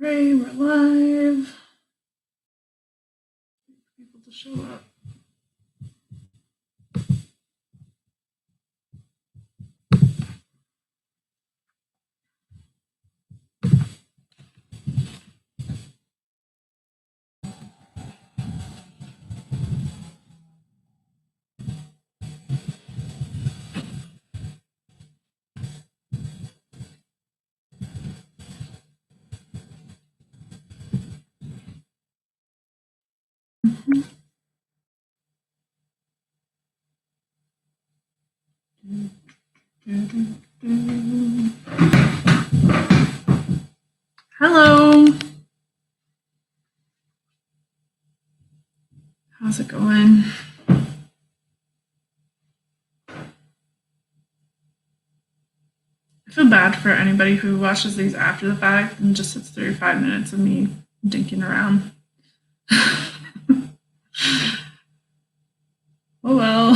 Hooray, we're live. Wait for people to show up. Hello. How's it going? I feel bad for anybody who watches these after the fact and just sits through 5 minutes of me dinking around. Oh well.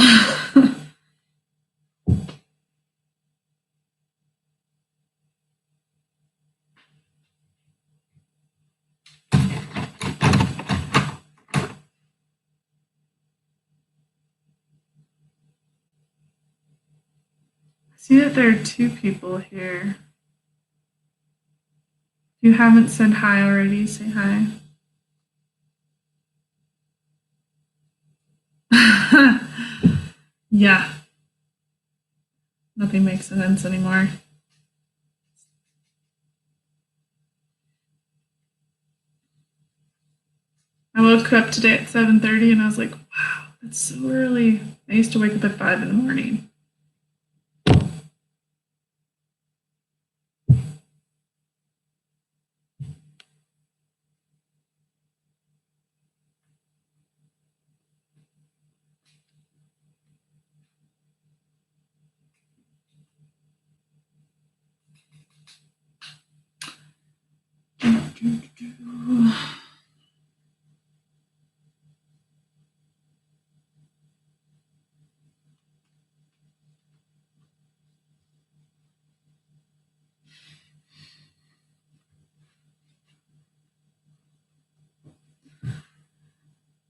I see that there are 2 people here. If you haven't said hi already, say hi. Yeah. Nothing makes sense anymore. I woke up today at 7:30 and I was like, wow, that's so early. I used to wake up at 5 in the morning.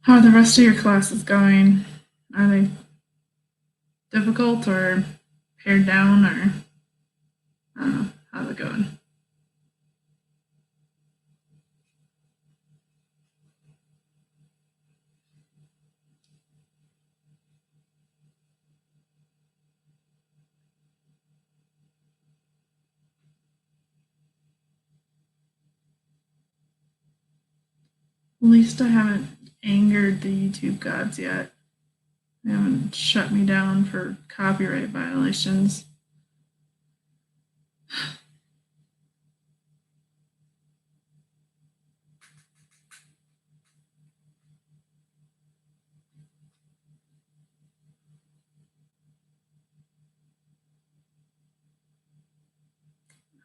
How are the rest of your classes going? Are they difficult or pared down, or I don't know, how's it going? At least I haven't angered the YouTube gods yet. They haven't shut me down for copyright violations.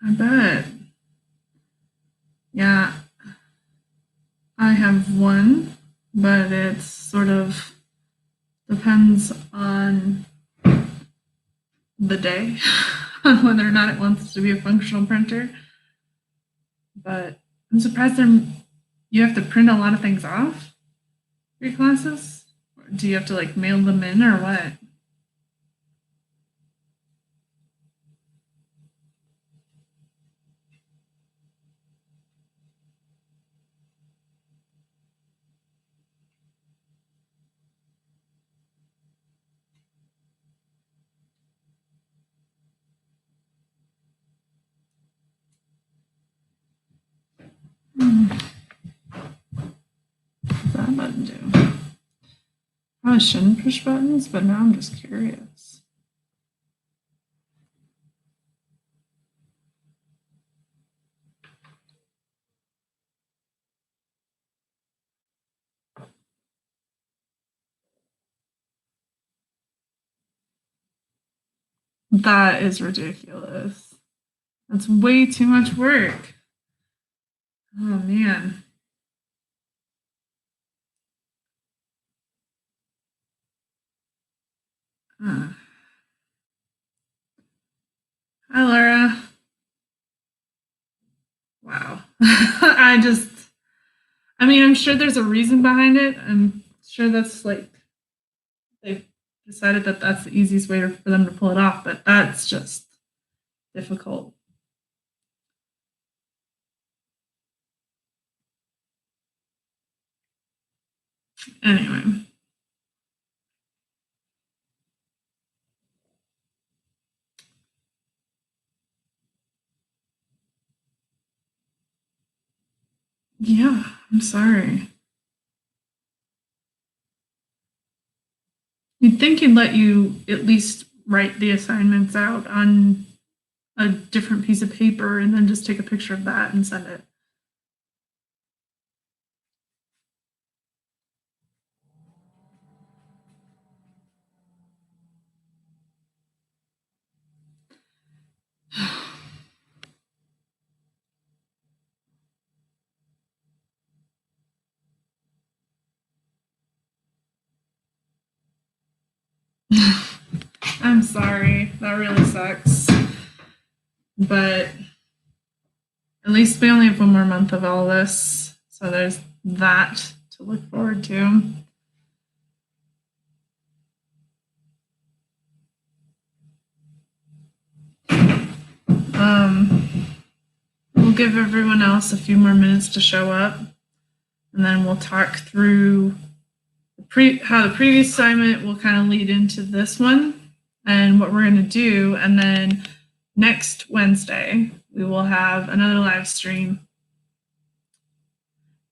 I bet. Yeah, I have one, but it sort of depends on the day, on whether or not it wants to be a functional printer. But I'm surprised you have to print a lot of things off for your classes. Or do you have to like mail them in or what? What's that button do? I shouldn't push buttons, but now I'm just curious. That is ridiculous. That's way too much work. Oh man. Hi, Laura. Wow. I mean, I'm sure there's a reason behind it. I'm sure that's like they've decided that that's the easiest way for them to pull it off, but that's just difficult. Anyway. Yeah, I'm sorry. You'd think he'd let you at least write the assignments out on a different piece of paper and then just take a picture of that and send it. I'm sorry. That really sucks. But at least we only have one more month of all this. So there's that to look forward to. We'll give everyone else a few more minutes to show up. And then we'll talk through how the previous assignment will kind of lead into this one and what we're going to do. And then next Wednesday, we will have another live stream.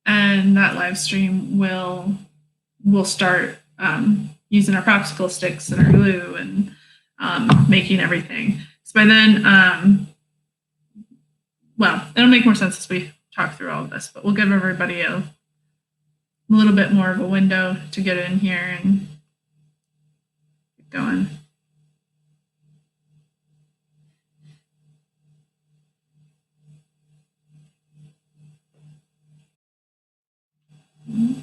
And that live stream will start using our popsicle sticks and our glue and making everything. So by then, well, it'll make more sense as we talk through all of this, but we'll give everybody a little bit more of a window to get in here and get going. Mm-hmm.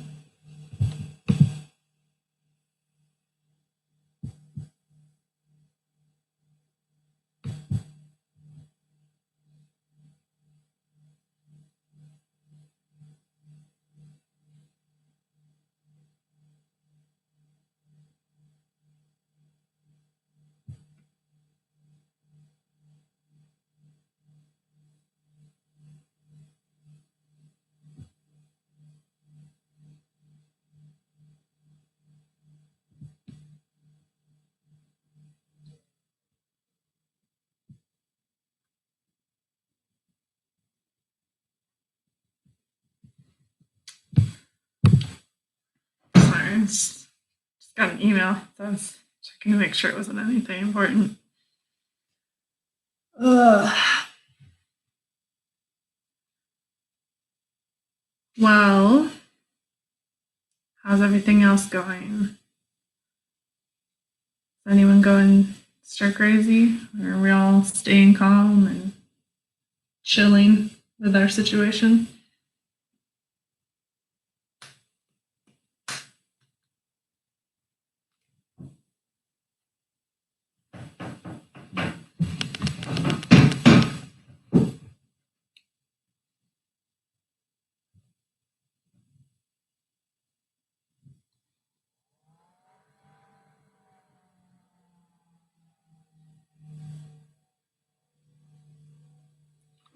Sorry, I just got an email. So I was checking to make sure it wasn't anything important. Ugh. Well, how's everything else going? Is anyone going stir crazy? Or are we all staying calm and chilling with our situation?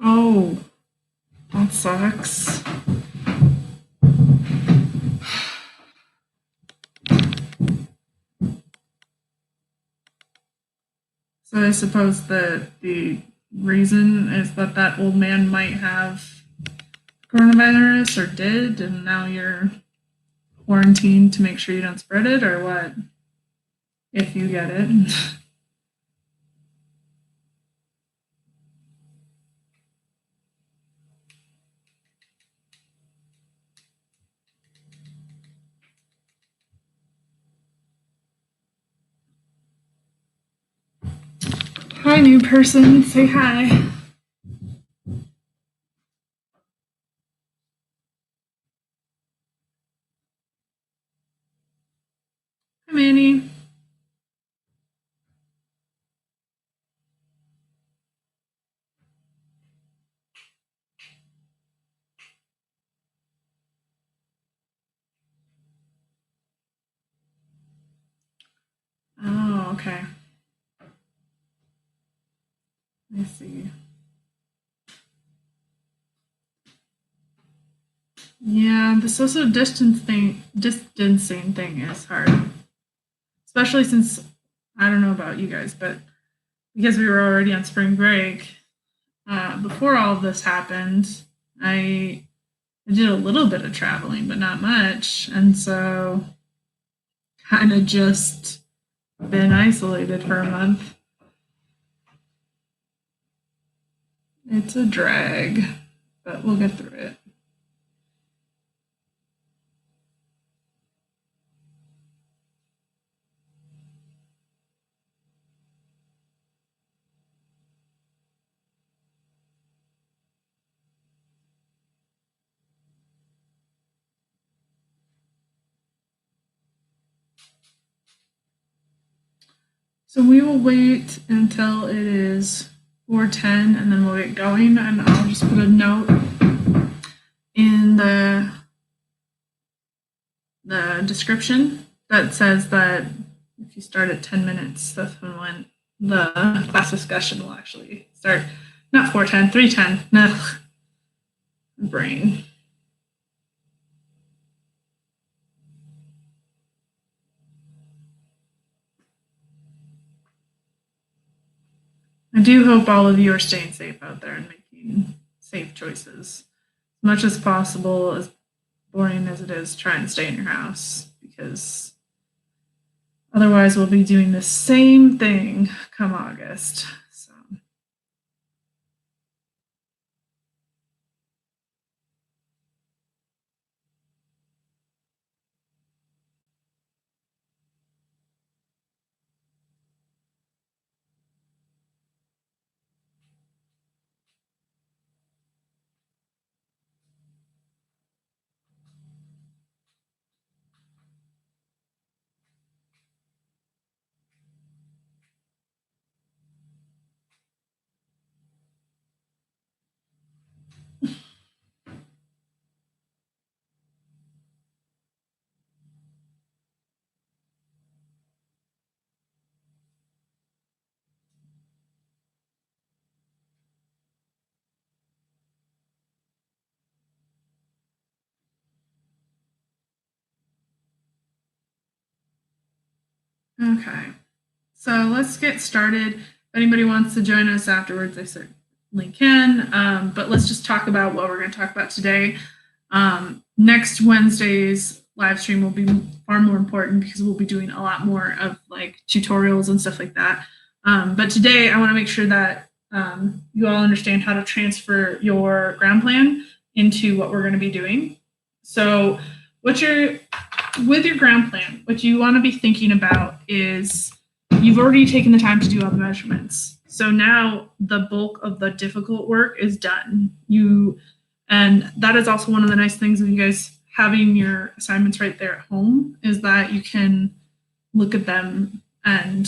Oh, that sucks. So I suppose that the reason is that that old man might have coronavirus or did, and now you're quarantined to make sure you don't spread it, or what? If you get it. Hi, new person. Say hi. Hi, Manny. okay. I see. Yeah, the social distancing thing is hard, especially since I don't know about you guys, but because we were already on spring break, before all of this happened, I did a little bit of traveling, but not much, and so kind of just been isolated for a month. It's a drag, but we'll get through it. So we will wait until it is 4:10, and then we'll get going. And I'll just put a note in the description that says that if you start at 10 minutes, that's when the class discussion will actually start. Not 4:10, 3:10. No, brain. I do hope all of you are staying safe out there and making safe choices. As much as possible, as boring as it is, try and stay in your house because otherwise we'll be doing the same thing come August. So. Okay, so let's get started. If anybody wants to join us afterwards, they certainly can. But let's just talk about what we're going to talk about today. Next Wednesday's live stream will be far more important because we'll be doing a lot more of like tutorials and stuff like that. But today I want to make sure that you all understand how to transfer your ground plan into what we're going to be doing. So with your ground plan, what you want to be thinking about is you've already taken the time to do all the measurements. So now the bulk of the difficult work is done. And that is also one of the nice things of you guys having your assignments right there at home is that you can look at them and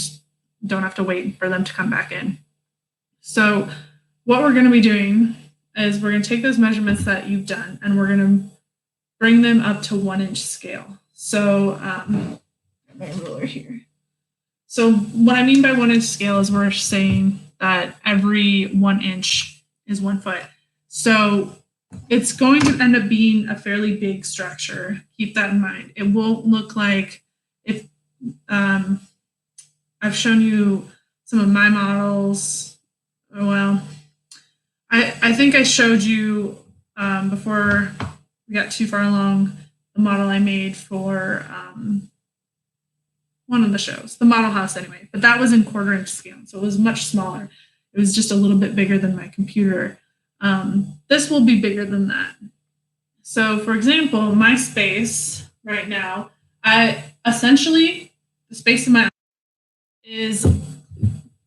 don't have to wait for them to come back in. So what we're going to be doing is we're going to take those measurements that you've done and we're going to bring them up to 1-inch scale. So my ruler here. So what I mean by 1-inch scale is we're saying that every 1 inch is 1 foot. So it's going to end up being a fairly big structure. Keep that in mind. It won't look like if I've shown you some of my models. Well, I think I showed you before we got too far along the model I made for one of the shows, the model house anyway, but that was in 1/4 inch scale. So it was much smaller. It was just a little bit bigger than my computer. This will be bigger than that. So for example, my space right now, essentially the space in my is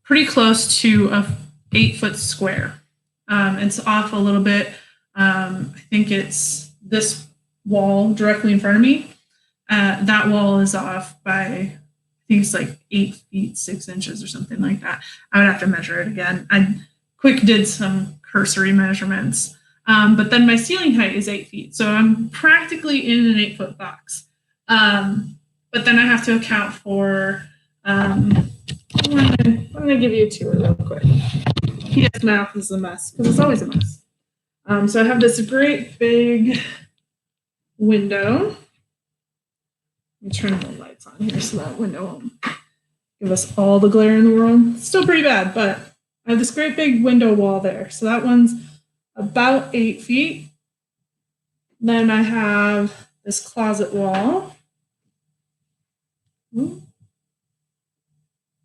pretty close to a 8-foot square. It's off a little bit. I think it's this wall directly in front of me. That wall is off by, I think it's like 8 feet, 6 inches or something like that. I would have to measure it again. I quick did some cursory measurements. But then my ceiling height is 8 feet. So I'm practically in an 8-foot box. But then I have to account for I'm going to give you a tour real quick. Yes, my office is a mess because it's always a mess. So I have this great big window. Let me turn the lights on here so that window won't give us all the glare in the world. It's still pretty bad, but I have this great big window wall there. So that one's about 8 feet. Then I have this closet wall. There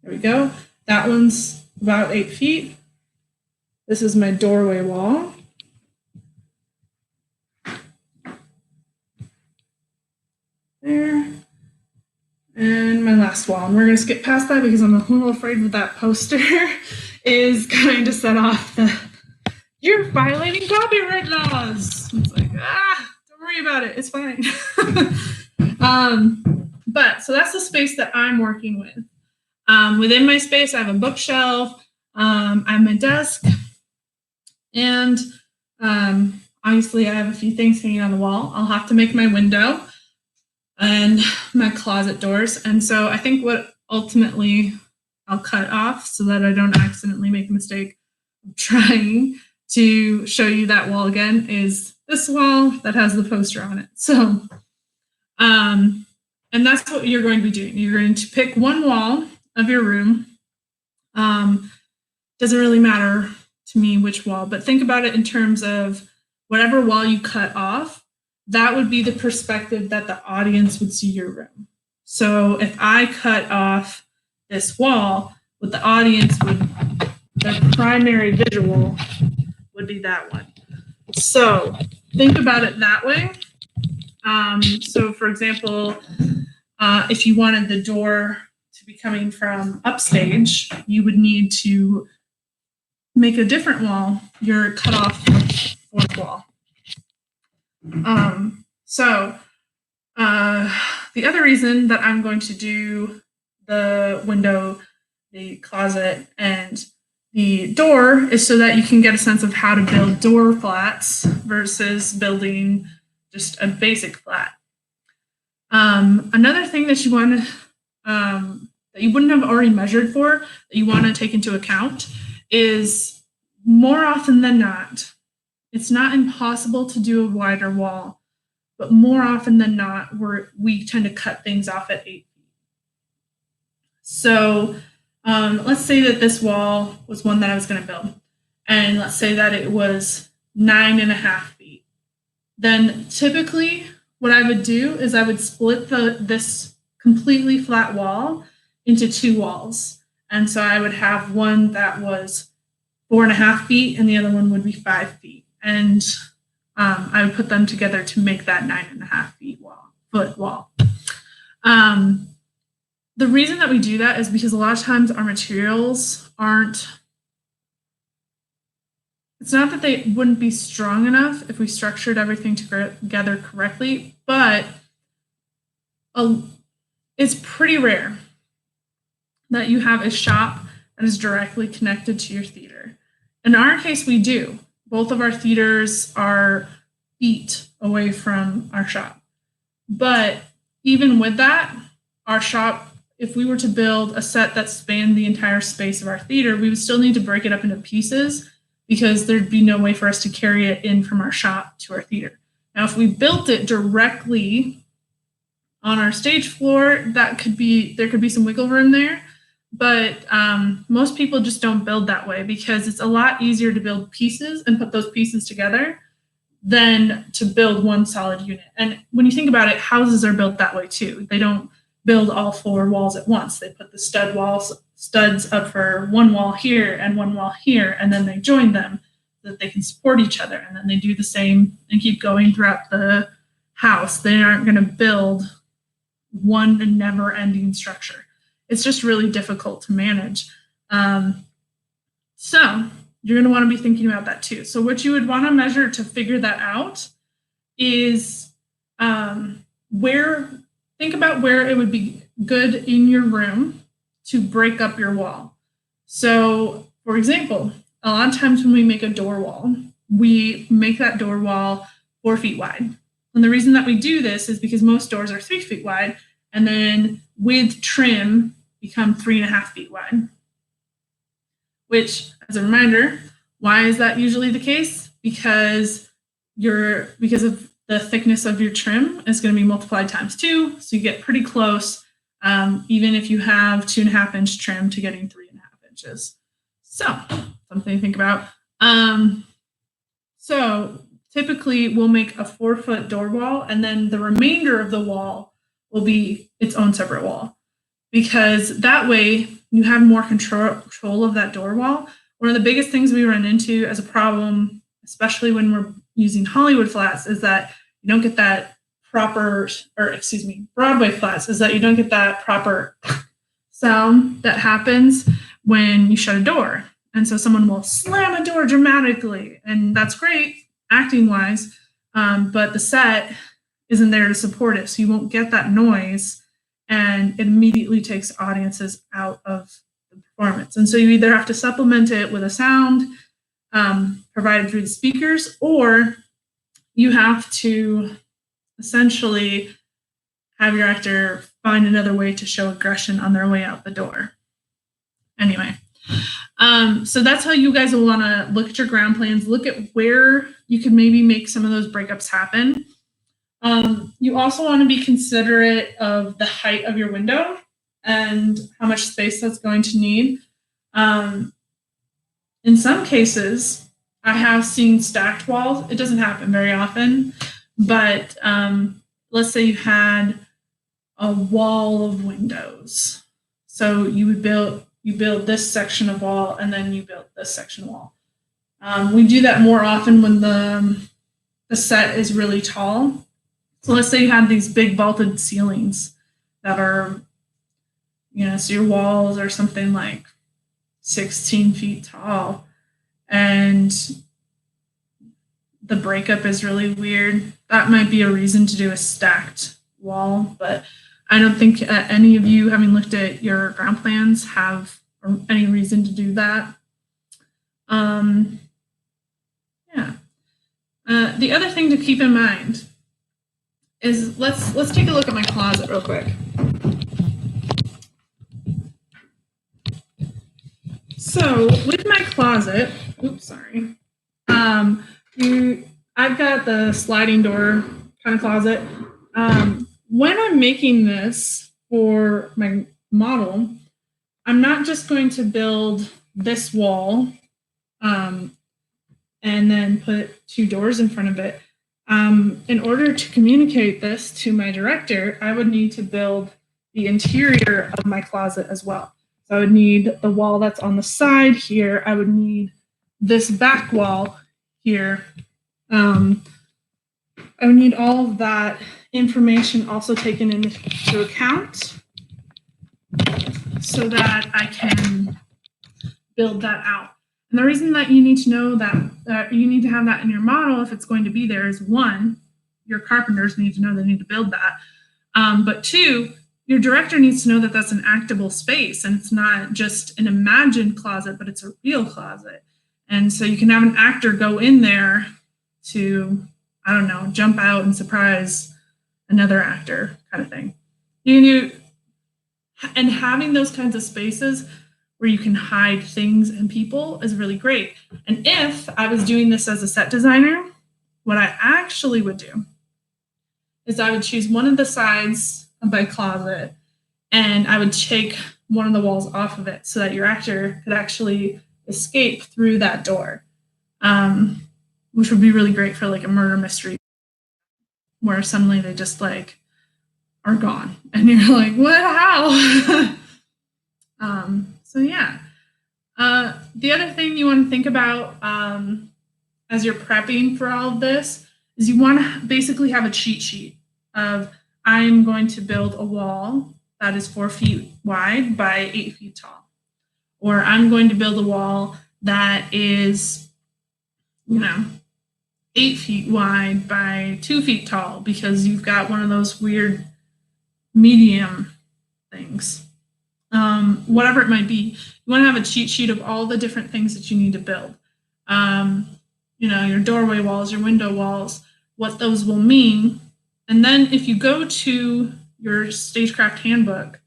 we go. That one's about 8 feet. This is my doorway wall. There. And my last wall. And we're going to skip past that because I'm a little afraid that that poster is going to set off the, you're violating copyright laws. It's like, don't worry about it. It's fine. But so that's the space that I'm working with. Within my space, I have a bookshelf, I have my desk, and obviously I have a few things hanging on the wall. I'll have to make my window and my closet doors. And so I think what ultimately I'll cut off so that I don't accidentally make a mistake of trying to show you that wall again is this wall that has the poster on it. So, and that's what you're going to be doing. You're going to pick one wall of your room. Doesn't really matter to me which wall, but think about it in terms of whatever wall you cut off, that would be the perspective that the audience would see your room. So if I cut off this wall, what the audience would, their primary visual would be that one. So think about it that way. So for example, if you wanted the door to be coming from upstage, you would need to make a different wall, your cut off fourth wall. The other reason that I'm going to do the window, the closet, and the door is so that you can get a sense of how to build door flats versus building just a basic flat. Another thing that you want to, that you wouldn't have already measured for, that you want to take into account is more often than not, it's not impossible to do a wider wall, but more often than not, we tend to cut things off at 8 feet. So let's say that this wall was one that I was going to build, and let's say that it was 9.5 feet. Then typically what I would do is I would split this completely flat wall into 2 walls. And so I would have one that was 4.5 feet and the other one would be 5 feet. And I would put them together to make that 9.5 foot wall. The reason that we do that is because a lot of times our materials aren't, it's not that they wouldn't be strong enough if we structured everything together correctly, but it's pretty rare that you have a shop that is directly connected to your theater. In our case, we do. Both of our theaters are feet away from our shop. But even with that, our shop, if we were to build a set that spanned the entire space of our theater, we would still need to break it up into pieces because there'd be no way for us to carry it in from our shop to our theater. Now, if we built it directly on our stage floor, there could be some wiggle room there. But most people just don't build that way because it's a lot easier to build pieces and put those pieces together than to build one solid unit. And when you think about it, houses are built that way too. They don't build all 4 walls at once. They put the studs up for one wall here and one wall here, and then they join them so that they can support each other. And then they do the same and keep going throughout the house. They aren't going to build one never-ending structure. It's just really difficult to manage. So you're going to want to be thinking about that too. So what you would want to measure to figure that out is think about where it would be good in your room to break up your wall. So for example, a lot of times when we make a door wall, we make that door wall 4 feet wide. And the reason that we do this is because most doors are 3 feet wide. And then with trim, become 3.5 feet wide. Which, as a reminder, why is that usually the case? Because of the thickness of your trim is going to be multiplied times 2, so you get pretty close, even if you have 2.5-inch trim to getting 3.5 inches. So something to think about. So typically we'll make a 4-foot door wall, and then the remainder of the wall will be its own separate wall, because that way you have more control of that door wall. One of the biggest things we run into as a problem, especially when we're using Hollywood flats, is that you don't get that proper, Broadway flats, is that you don't get that proper sound that happens when you shut a door. And so someone will slam a door dramatically, and that's great acting wise, but the set isn't there to support it, so you won't get that noise, and it immediately takes audiences out of the performance. And so you either have to supplement it with a sound provided through the speakers, or you have to essentially have your actor find another way to show aggression on their way out the door. Anyway, so that's how you guys will want to look at your ground plans, look at where you can maybe make some of those breakups happen. You also want to be considerate of the height of your window and how much space that's going to need. In some cases, I have seen stacked walls. It doesn't happen very often, but let's say you had a wall of windows. So you build this section of wall, and then you build this section of wall. We do that more often when the set is really tall. So let's say you had these big vaulted ceilings that are, so your walls are something like 16 feet tall, and the breakup is really weird. That might be a reason to do a stacked wall, but I don't think any of you, having looked at your ground plans, have any reason to do that. The other thing to keep in mind is let's take a look at my closet real quick. So with my closet, I've got the sliding door kind of closet. When I'm making this for my model, I'm not just going to build this wall and then put 2 doors in front of it. In order to communicate this to my director, I would need to build the interior of my closet as well. So I would need the wall that's on the side here. I would need this back wall here. I would need all of that information also taken into account so that I can build that out. And the reason that you need to know that you need to have that in your model, if it's going to be there, is 1, your carpenters need to know they need to build that. But 2, your director needs to know that that's an actable space, and it's not just an imagined closet, but it's a real closet. And so you can have an actor go in there to, I don't know, jump out and surprise another actor kind of thing. And having those kinds of spaces where you can hide things and people is really great. And if I was doing this as a set designer, what I actually would do is I would choose one of the sides of my closet, and I would take one of the walls off of it so that your actor could actually escape through that door, which would be really great for like a murder mystery where suddenly they just like are gone and you're like, what, how? So yeah. The other thing you want to think about as you're prepping for all of this is you want to basically have a cheat sheet of, I'm going to build a wall that is 4 feet wide by 8 feet tall. Or I'm going to build a wall that is, 8 feet wide by 2 feet tall, because you've got one of those weird medium things. Whatever it might be, you want to have a cheat sheet of all the different things that you need to build. Your doorway walls, your window walls, what those will mean. And then if you go to your Stagecraft handbook,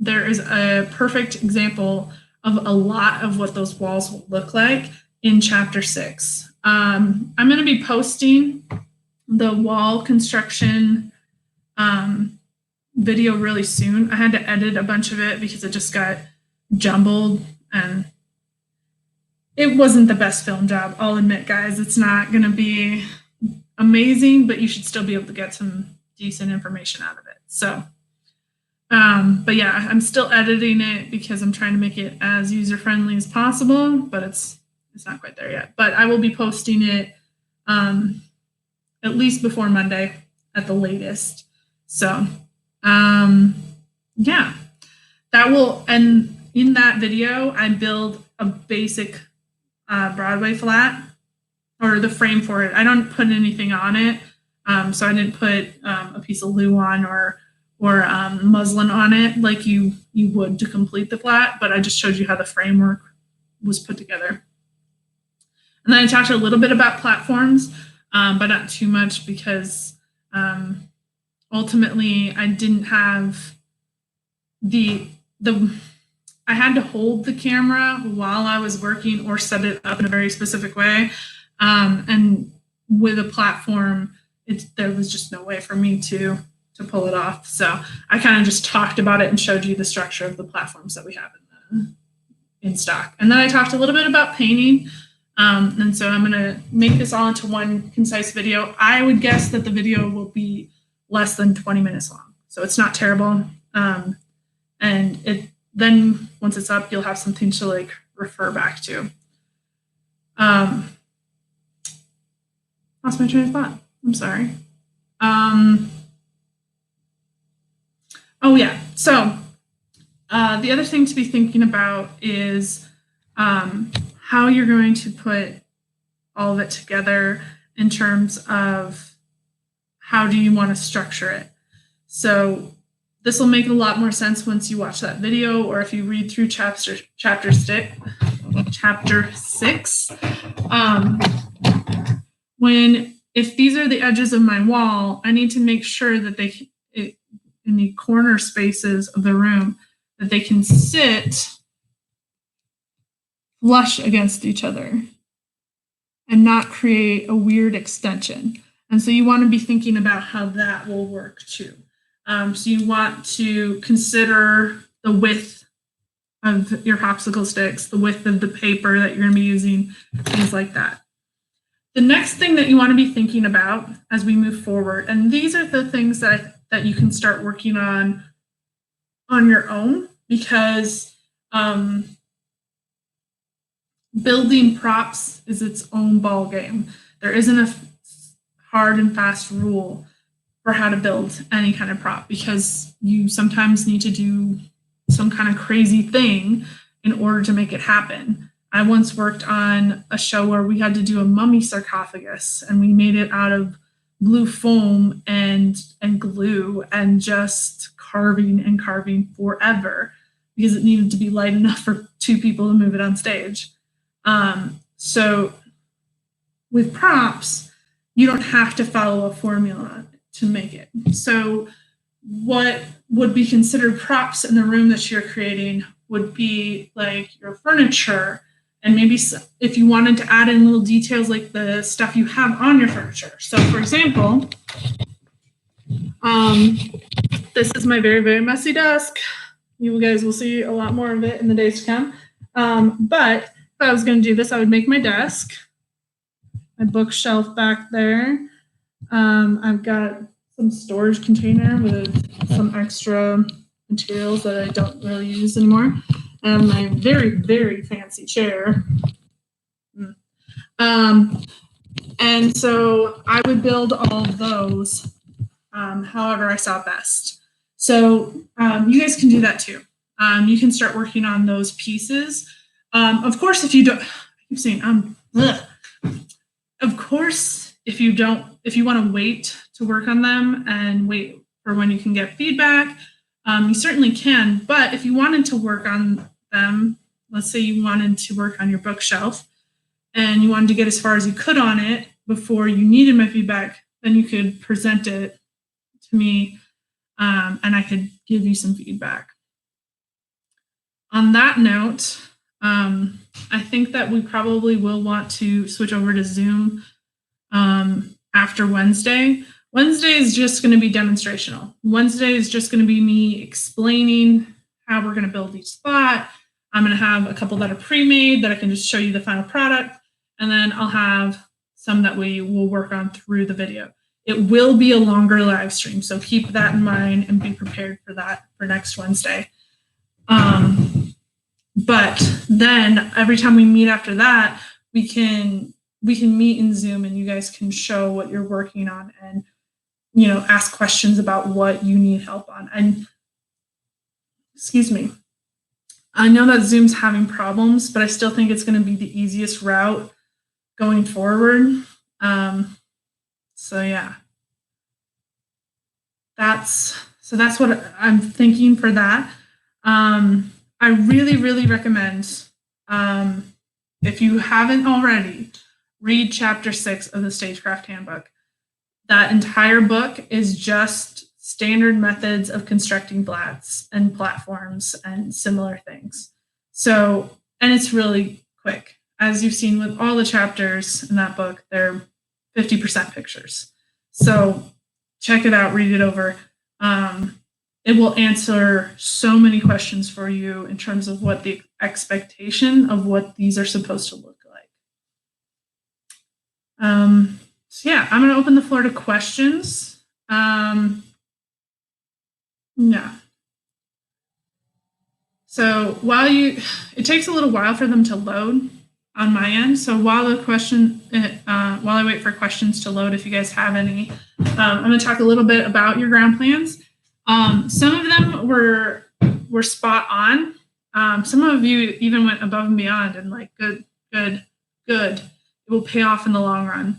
there is a perfect example of a lot of what those walls will look like in chapter 6. I'm going to be posting the wall construction video really soon. I had to edit a bunch of it because it just got jumbled and it wasn't the best film job. I'll admit, guys, it's not going to be amazing, but you should still be able to get some decent information out of it. So, but yeah, I'm still editing it because I'm trying to make it as user-friendly as possible, but it's not quite there yet. But I will be posting it at least before Monday at the latest. So, yeah, that will, and in that video, I build a basic Broadway flat, or the frame for it. I don't put anything on it, so I didn't put a piece of luan or muslin on it like you would to complete the flat, but I just showed you how the framework was put together. And then I talked a little bit about platforms, but not too much because ultimately I didn't have I had to hold the camera while I was working or set it up in a very specific way. And with a platform, there was just no way for me to pull it off. So I kind of just talked about it and showed you the structure of the platforms that we have in stock. And then I talked a little bit about painting. And so I'm going to make this all into one concise video. I would guess that the video will be less than 20 minutes long. So it's not terrible. And then once it's up, you'll have something to like refer back to. Lost my train of thought. I'm sorry. Oh yeah. So the other thing to be thinking about is how you're going to put all of it together in terms of how do you want to structure it. So this will make a lot more sense once you watch that video, or if you read through chapter 6. If these are the edges of my wall, I need to make sure that in the corner spaces of the room, that they can sit flush against each other and not create a weird extension. And so you want to be thinking about how that will work too. So you want to consider the width of your popsicle sticks, the width of the paper that you're going to be using, things like that. The next thing that you want to be thinking about as we move forward, and these are the things that you can start working on your own, because building props is its own ball game. There isn't a hard and fast rule for how to build any kind of prop, because you sometimes need to do some kind of crazy thing in order to make it happen. I once worked on a show where we had to do a mummy sarcophagus, and we made it out of blue foam and glue and just carving forever because it needed to be light enough for 2 people to move it on stage. So with props, you don't have to follow a formula to make it. So what would be considered props in the room that you're creating would be like your furniture, and maybe if you wanted to add in little details like the stuff you have on your furniture. So for example, this is my very, very messy desk. You guys will see a lot more of it in the days to come. But if I was going to do this, I would make my desk, my bookshelf back there. I've got some storage container with some extra materials that I don't really use anymore, and my very, very fancy chair. And so I would build all of those however I saw best. So you guys can do that too. You can start working on those pieces. Of course, if you don't, I keep saying, of course, if you want to wait to work on them and wait for when you can get feedback, you certainly can. But if you wanted to work on them, let's say you wanted to work on your bookshelf and you wanted to get as far as you could on it before you needed my feedback, then you could present it to me and I could give you some feedback. On that note, I think that we probably will want to switch over to Zoom after Wednesday. Wednesday is just going to be demonstrational. Wednesday is just going to be me explaining how we're going to build each spot. I'm going to have a couple that are pre-made that I can just show you the final product. And then I'll have some that we will work on through the video. It will be a longer live stream, so keep that in mind and be prepared for that for next Wednesday. But then every time we meet after that, we can meet in Zoom and you guys can show what you're working on and, you know, ask questions about what you need help on. And excuse me, I know that Zoom's having problems, but I still think it's going to be the easiest route going forward. So yeah, that's what I'm thinking for that. I really, really recommend, if you haven't already, read chapter 6 of the Stagecraft Handbook. That entire book is just standard methods of constructing blats and platforms and similar things. So, and it's really quick. As you've seen with all the chapters in that book, they're 50% pictures. So check it out, read it over. It will answer so many questions for you in terms of what the expectation of what these are supposed to look like. So yeah, I'm going to open the floor to questions. Yeah. So it takes a little while for them to load on my end. So while I wait for questions to load, if you guys have any, I'm going to talk a little bit about your ground plans. Some of them were spot on. Some of you even went above and beyond and like, good. It will pay off in the long run.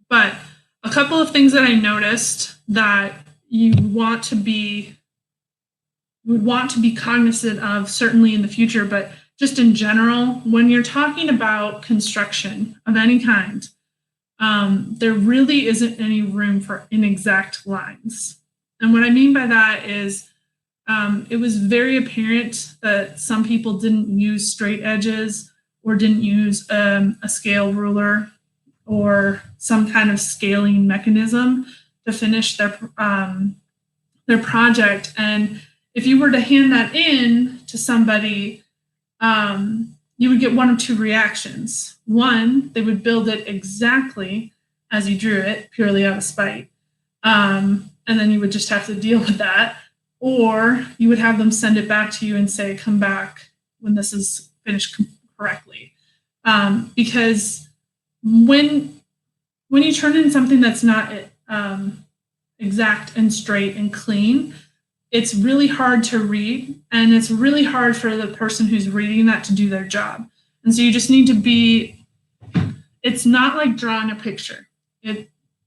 But a couple of things that I noticed that you would want to be cognizant of, certainly in the future, but just in general, when you're talking about construction of any kind, there really isn't any room for inexact lines. And what I mean by that is it was very apparent that some people didn't use straight edges or didn't use a scale ruler or some kind of scaling mechanism to finish their project. And if you were to hand that in to somebody, you would get one of two reactions. One, they would build it exactly as you drew it, purely out of spite. And then you would just have to deal with that. Or you would have them send it back to you and say, come back when this is finished correctly. Because when you turn in something that's not exact and straight and clean, it's really hard to read, and it's really hard for the person who's reading that to do their job. And so you just need to it's not like drawing a picture.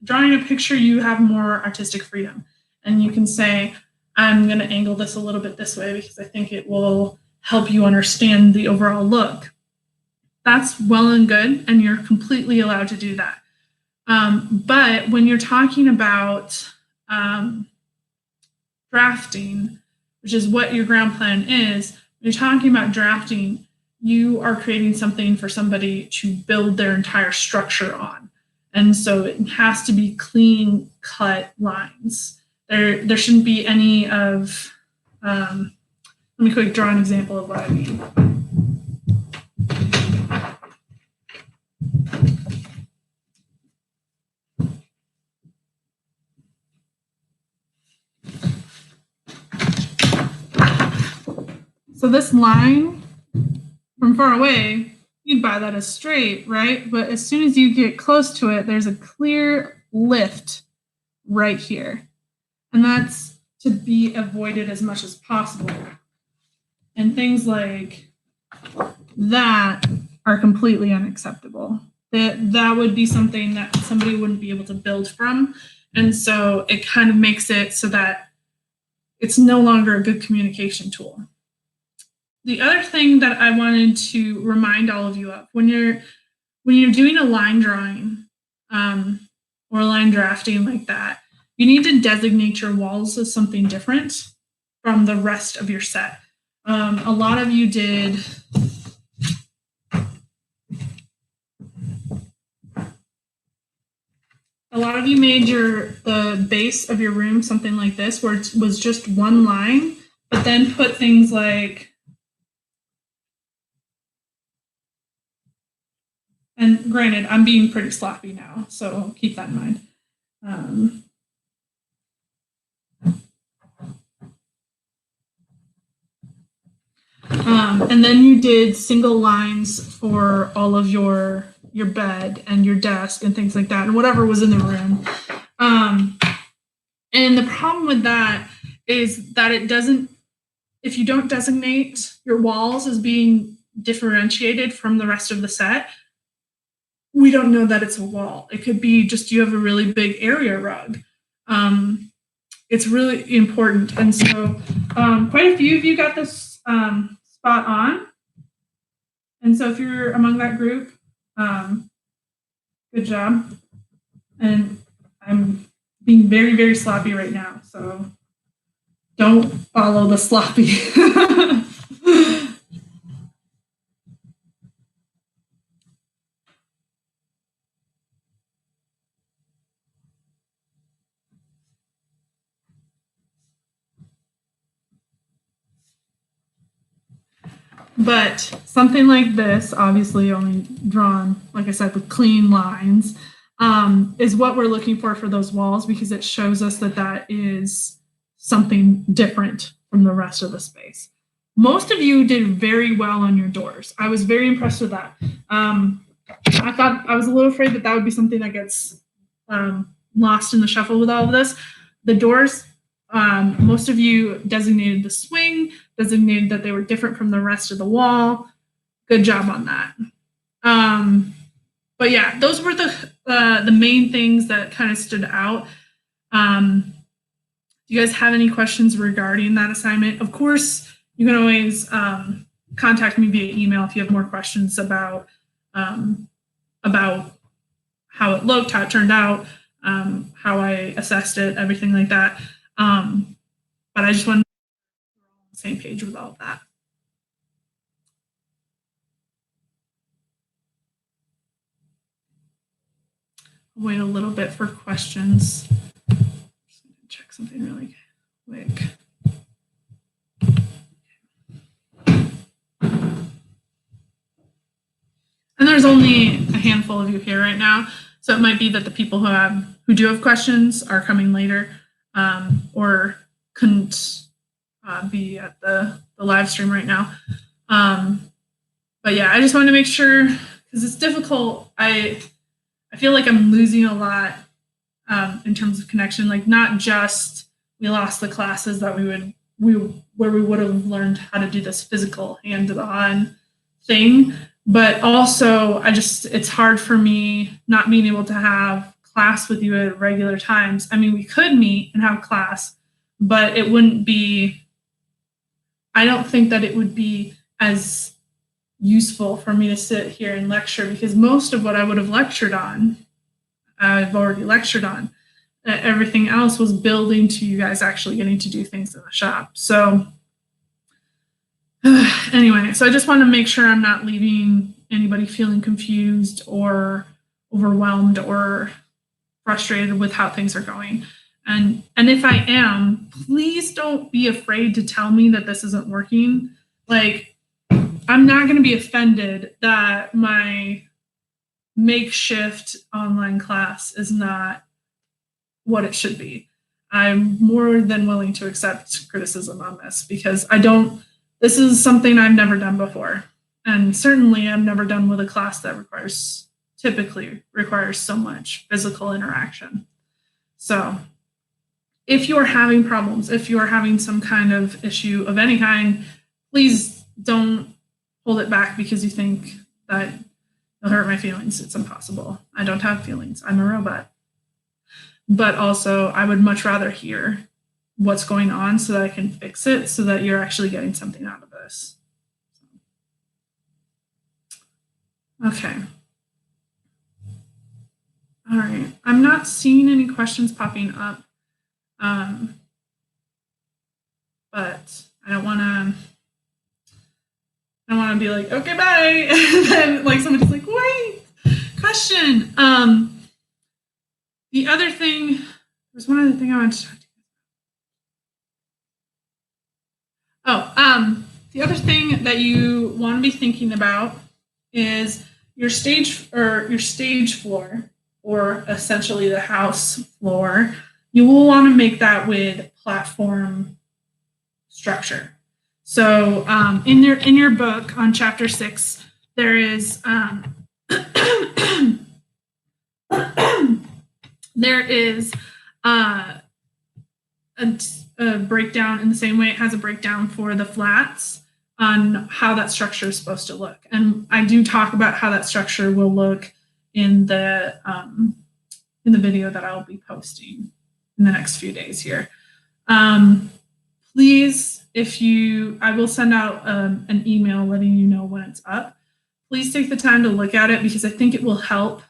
Drawing a picture, you have more artistic freedom. And you can say, I'm going to angle this a little bit this way because I think it will help you understand the overall look. That's well and good, and you're completely allowed to do that. But when you're talking about drafting, which is what your ground plan is, when you're talking about drafting, you are creating something for somebody to build their entire structure on. And so it has to be clean cut lines. There shouldn't be any of, let me quick draw an example of what I mean. So this line from far away, you'd buy that as straight, right? But as soon as you get close to it, there's a clear lift right here. And that's to be avoided as much as possible. And things like that are completely unacceptable. That would be something that somebody wouldn't be able to build from. And so it kind of makes it so that it's no longer a good communication tool. The other thing that I wanted to remind all of you of, when you're doing a line drawing or line drafting like that, you need to designate your walls as something different. from the rest of your set. A lot of you did. A lot of you made the base of your room something like this, where it was just one line, but then put things like, and granted, I'm being pretty sloppy now, so keep that in mind. And then you did single lines for all of your bed and your desk and things like that, and whatever was in the room. And the problem with that is that it doesn't, if you don't designate your walls as being differentiated from the rest of the set, we don't know that it's a wall. It could be just you have a really big area rug. It's really important. And so quite a few of you got this spot on. And so if you're among that group, good job. And I'm being very, very sloppy right now. So don't follow the sloppy. But something like this, obviously only drawn, like I said, with clean lines, is what we're looking for those walls, because it shows us that that is something different from the rest of the space. Most of you did very well on your doors. I was very impressed with that. I was a little afraid that would be something that gets lost in the shuffle with all of this. The doors, most of you designated the swing, designated that they were different from the rest of the wall. Good job on that. But yeah, those were the main things that kind of stood out. Do you guys have any questions regarding that assignment? Of course, you can always contact me via email if you have more questions about how it looked, how it turned out, how I assessed it, everything like that. But I just wanted to be on the same page with all of that. I'll wait a little bit for questions. I'm just going to check something really quick. And there's only a handful of you here right now, so it might be that the people who do have questions are coming later, or couldn't be at the live stream right now. But yeah, I just wanted to make sure, because it's difficult. I feel like I'm losing a lot in terms of connection. Like, not just we lost the classes that where we would have learned how to do this physical hands-on thing, but also it's hard for me not being able to have class with you at regular times. I mean, we could meet and have class, but it wouldn't be, I don't think that it would be as useful for me to sit here and lecture, because most of what I would have lectured on, I've already lectured on. Everything else was building to you guys actually getting to do things in the shop. So anyway, so I just want to make sure I'm not leaving anybody feeling confused or overwhelmed or frustrated with how things are going. And if I am, please don't be afraid to tell me that this isn't working. Like, I'm not going to be offended that my makeshift online class is not what it should be. I'm more than willing to accept criticism on this, because this is something I've never done before. And certainly I've never done with a class that typically requires so much physical interaction. So if you're having problems, if you're having some kind of issue of any kind, please don't hold it back because you think that it'll hurt my feelings. It's impossible. I don't have feelings. I'm a robot. But also, I would much rather hear what's going on so that I can fix it, so that you're actually getting something out of this. Okay. All right. I'm not seeing any questions popping up. But I don't want to be like, okay, bye. And then like somebody's like, wait, question. The other thing, there's one other thing I wanted to talk to you about. The other thing that you want to be thinking about is your stage floor, or essentially the house floor. You will want to make that with platform structure. So in your book on chapter 6, there is there is a breakdown in the same way it has a breakdown for the flats on how that structure is supposed to look. And I do talk about how that structure will look in the video that I'll be posting in the next few days here. Please, I will send out an email letting you know when it's up. Please take the time to look at it, because I think it will help.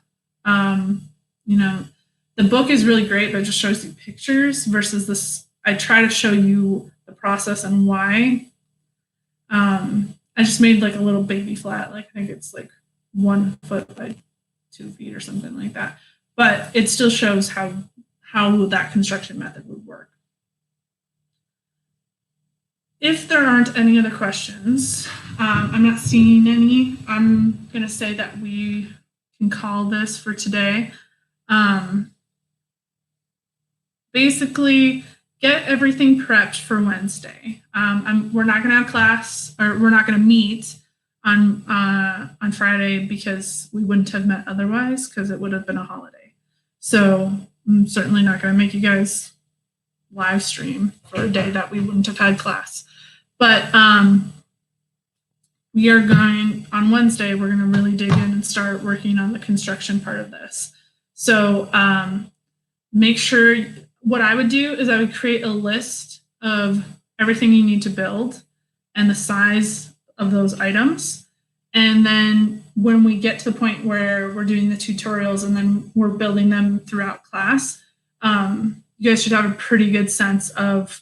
The book is really great, but it just shows you pictures versus this. I try to show you the process and why. I just made like a little baby flat. Like I think it's like 1 foot by 2 feet or something like that. But it still shows how that construction method would work. If there aren't any other questions, I'm not seeing any. I'm going to say that we can call this for today. Basically, get everything prepped for Wednesday. We're not going to have class, or we're not going to meet on Friday, because we wouldn't have met otherwise, because it would have been a holiday. So I'm certainly not going to make you guys live stream for a day that we wouldn't have had class. But we are going, on Wednesday, we're going to really dig in and start working on the construction part of this. So make sure, what I would do is I would create a list of everything you need to build and the size of those items. And then when we get to the point where we're doing the tutorials and then we're building them throughout class, you guys should have a pretty good sense of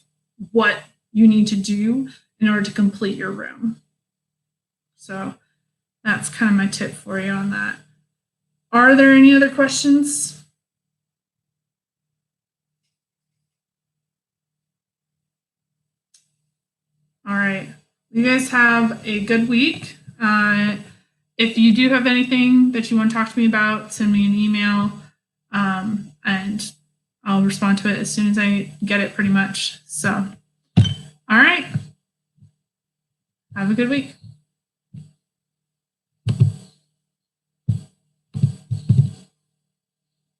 what you need to do in order to complete your room. So that's kind of my tip for you on that. Are there any other questions? All right. You guys have a good week. If you do have anything that you want to talk to me about, send me an email, and I'll respond to it as soon as I get it, pretty much. So, all right. Have a good week.